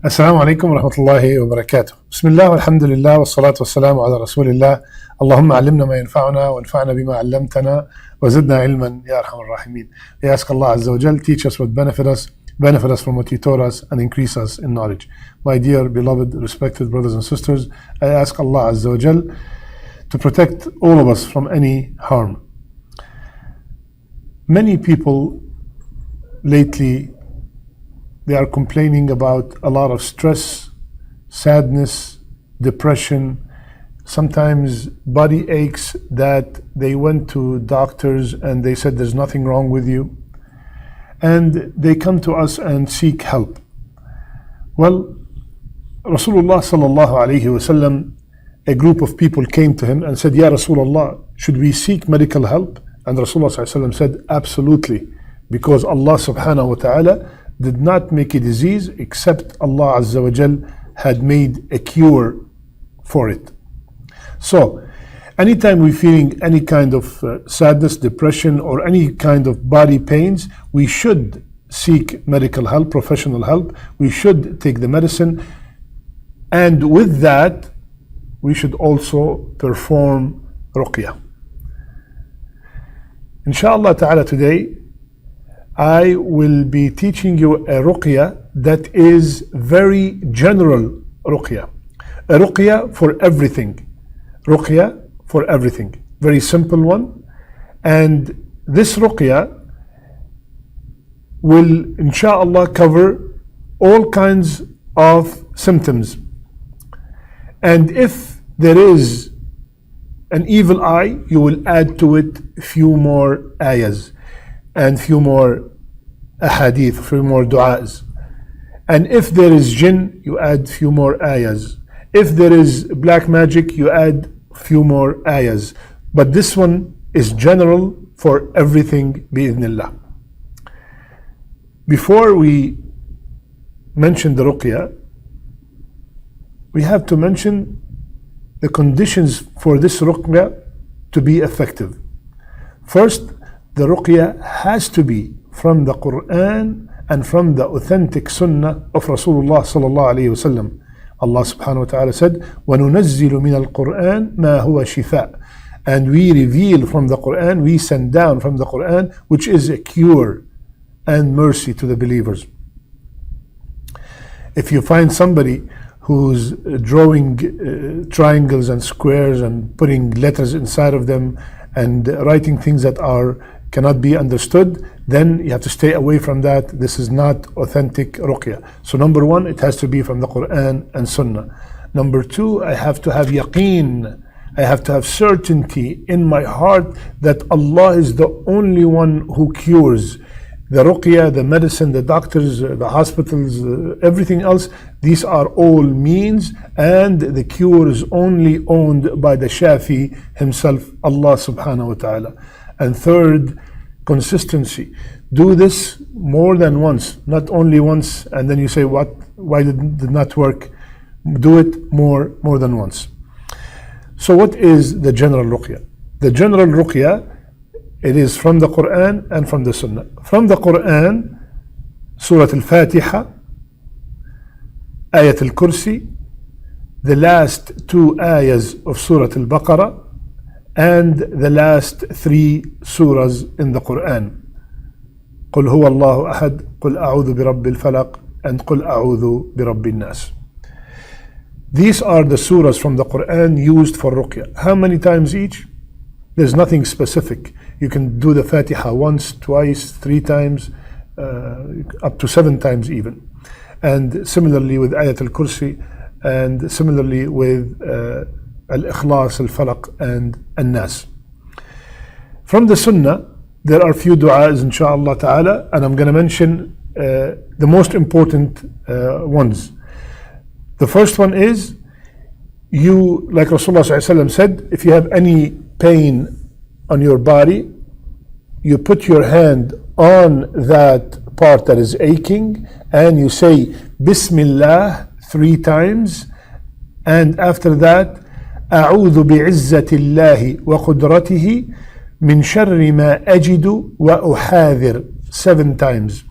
السلام عليكم ورحمة الله وبركاته. بسم الله والحمد لله والصلاة والسلام على رسول الله. اللهم علمنا ما ينفعنا وانفعنا بما علمتنا وزدنا علما يا أرحم الراحمين. We ask Allah Azza wa Jal, teach us what benefit us from what you taught us, and increase us in knowledge. My dear, beloved, respected brothers and sisters, I ask Allah Azza wa Jal to protect all of us from any harm. Many people lately, they are complaining about a lot of stress, sadness, depression, sometimes body aches that they went to doctors and they said there's nothing wrong with you. And they come to us and seek help. Well, Rasulullah sallallahu alayhi wasallam, a group of people came to him and said, Ya Rasulullah, should we seek medical help? And Rasulullah sallallahu alayhi wasallam said, absolutely, because Allah subhanahu wa ta'ala did not make a disease except Allah Azza wa Jal had made a cure for it. So, anytime we're feeling any kind of sadness, depression, or any kind of body pains, we should seek medical help, professional help. We should take the medicine. And with that, we should also perform ruqyah. Inshallah ta'ala, today, I will be teaching you a ruqyah that is very general ruqyah. A ruqyah for everything. Ruqyah for everything. Very simple one. And this ruqyah will, inshallah, cover all kinds of symptoms. And if there is an evil eye, you will add to it few more ayahs and few more ahadith, few more du'as. And if there is jinn, you add few more ayahs. If there is black magic, you add few more ayahs. But this one is general for everything, bi'idhnillah. Before we mention the ruqyah, we have to mention the conditions for this ruqyah to be effective. First, the ruqyah has to be from the Quran and from the authentic sunnah of Rasulullah sallallahu alayhi wasallam. Allah subhanahu wa ta'ala said, وَنُنَزِّلُ مِنَ الْقُرْآنِ مَا هُوَ شِفَاء. And we reveal from the Quran, we send down from the Quran, which is a cure and mercy to the believers. If you find somebody who's drawing triangles and squares and putting letters inside of them and writing things that cannot be understood, then you have to stay away from that. This is not authentic ruqyah. So number one, it has to be from the Quran and Sunnah. Number two, I have to have yaqeen. I have to have certainty in my heart that Allah is the only one who cures. The ruqyah, the medicine, the doctors, the hospitals, everything else, these are all means, and the cure is only owned by the Shafi himself, Allah subhanahu wa ta'ala. And third, consistency. Do this more than once, not only once, and then you say, why did it not work? Do it more than once. So what is the general ruqyah? The general ruqyah, it is from the Quran and from the Sunnah. From the Quran, Surah Al-Fatiha, Ayat Al-Kursi, the last two ayahs of Surah Al-Baqarah, and the last three surahs in the Quran. قُلْ هُوَ اللَّهُ أَحَدٌ قُلْ أَعُوذُ بِرَبِّ الْفَلَقِ and قُلْ أَعُوذُ بِرَبِّ النَّاسِ. These are the surahs from the Quran used for ruqyah. How many times each? There's nothing specific. You can do the Fatiha once, twice, three times, up to 7 times even. And similarly with Ayat al-Kursi, and similarly with Al-Ikhlas, Al-Falaq, and An-Nas. From the Sunnah, there are few du'as, inshallah ta'ala, and I'm going to mention the most important ones. The first one is, you, like Rasulullah sallallahu alaihi wasallam said, if you have any pain on your body, you put your hand on that part that is aching, and you say Bismillah 3 times, and after that, أعوذ بعزة الله وقدرته من شر ما أجد وأحاذر 7 times.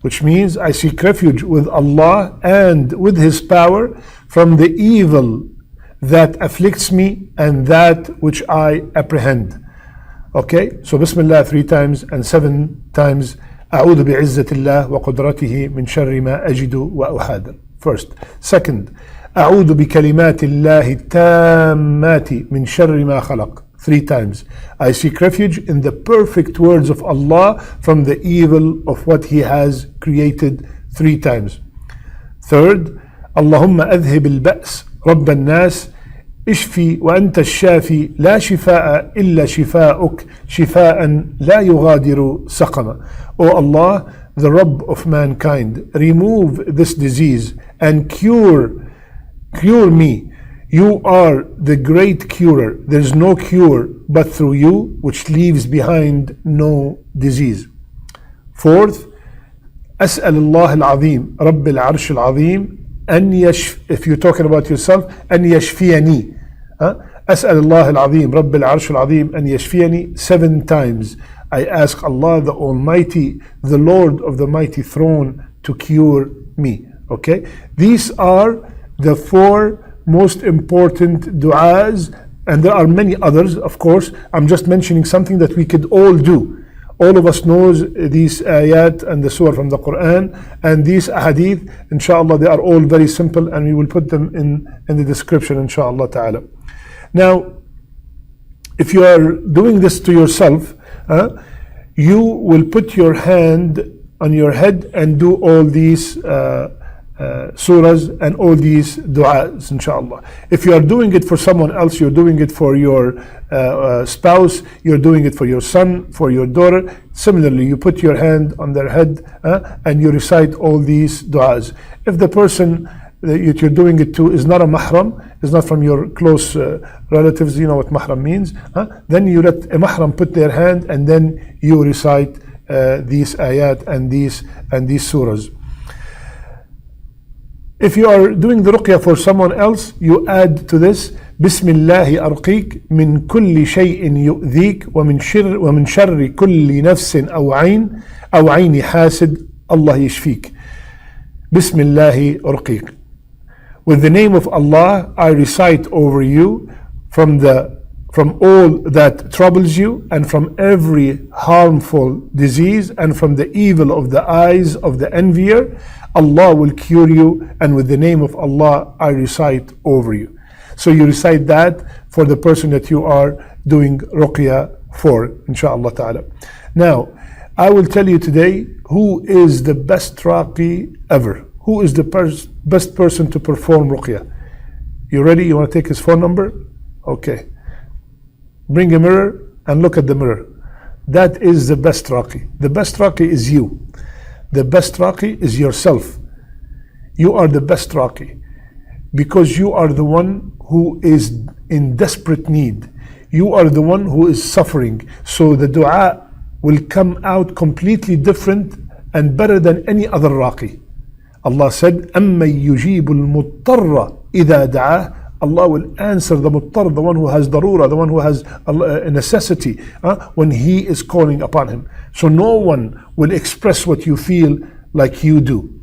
which means I seek refuge with Allah and with His power from the evil that afflicts me and that which I apprehend. Okay, so Bismillah 3 times and 7 times أعوذ بعزة الله وقدرته من شر ما أجد وأحاذر. First. Second, أعوذ بكلمات الله التامات من شر ما خلق. 3 times. I seek refuge in the perfect words of Allah from the evil of what He has created. 3 times. Third, اللهم أذهب البأس رب الناس اشفي وأنت الشافي لا شفاء إلا شفاءك شفاء لا يغادر سقما. O Allah, the Rabb of mankind, remove this disease and cure me. You are the great curer. There is no cure but through you, which leaves behind no disease. Fourth, أسأل الله العظيم رب العرش العظيم أن if you're talking about yourself, أن يشفيني. أسأل الله العظيم رب العرش العظيم أن يشفيني 7 times. I ask Allah the Almighty, the Lord of the mighty throne, to cure me. Okay, these are the 4 most important du'as, and there are many others, of course. I'm just mentioning something that we could all do. All of us knows these ayat and the surah from the Quran, and these ahadith, inshallah, they are all very simple, and we will put them in the description, inshallah ta'ala. Now, if you are doing this to yourself, you will put your hand on your head and do all these surahs and all these du'as, inshallah. If you are doing it for someone else, you're doing it for your spouse, you're doing it for your son, for your daughter. Similarly, you put your hand on their head and you recite all these du'as. If the person that you're doing it to is not a mahram, is not from your close relatives, you know what mahram means, then you let a mahram put their hand and then you recite these ayat and these surahs. If you are doing the ruqyah for someone else, you add to this Bismillahi arqiq min kulli shay'in yu'dhik wa min sharri kulli nafsin aw ayni hasid Allah yashfik. Bismillahi arqiq. With the name of Allah, I recite over you from all that troubles you and from every harmful disease and from the evil of the eyes of the envier. Allah will cure you, and with the name of Allah I recite over you. So you recite that for the person that you are doing ruqyah for, inshallah ta'ala. Now, I will tell you today who is the best raqi ever. Who is the best person to perform ruqyah? You ready? You want to take his phone number? Okay. Bring a mirror and look at the mirror. That is the best raqi. The best raqi is you. The best raqi is yourself. You are the best raqi because you are the one who is in desperate need. You are the one who is suffering. So the dua will come out completely different and better than any other raqi. Allah said, أَمَّن يُجِيبُ الْمُضْطَرَّ إِذَا دَعَاهُ. Allah will answer the muttar, the one who has darura, the one who has a necessity, when he is calling upon him. So no one will express what you feel like you do.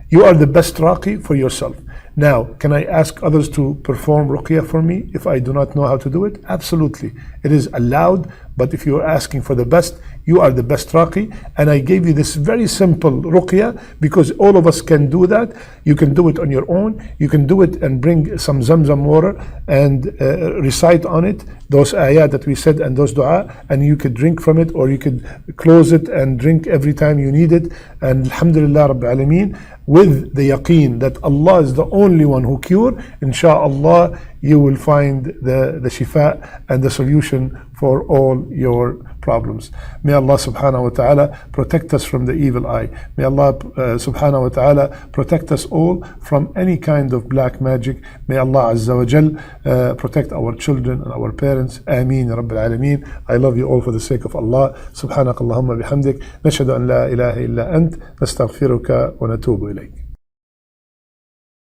You are the best raqi for yourself. Now, can I ask others to perform ruqyah for me if I do not know how to do it? Absolutely. It is allowed, but if you are asking for the best, you are the best raqi. And I gave you this very simple ruqyah because all of us can do that. You can do it on your own. You can do it and bring some zamzam water and recite on it those ayat that we said and those dua, and you could drink from it, or you could close it and drink every time you need it. And alhamdulillah rabbil alameen, with the yaqeen that Allah is the only one who cure, insha'Allah you will find the shifa and the solution for all your problems. May Allah subhanahu wa ta'ala protect us from the evil eye. May Allah subhanahu wa ta'ala protect us all from any kind of black magic. May Allah azza wa jal protect our children and our parents. Ameen ya rabbil alameen. I love you all for the sake of Allah. Subhanak Allahumma bihamdik. Nashhadu an la ilaha illa ant. Nastaghfiruka wa natubu ilayk.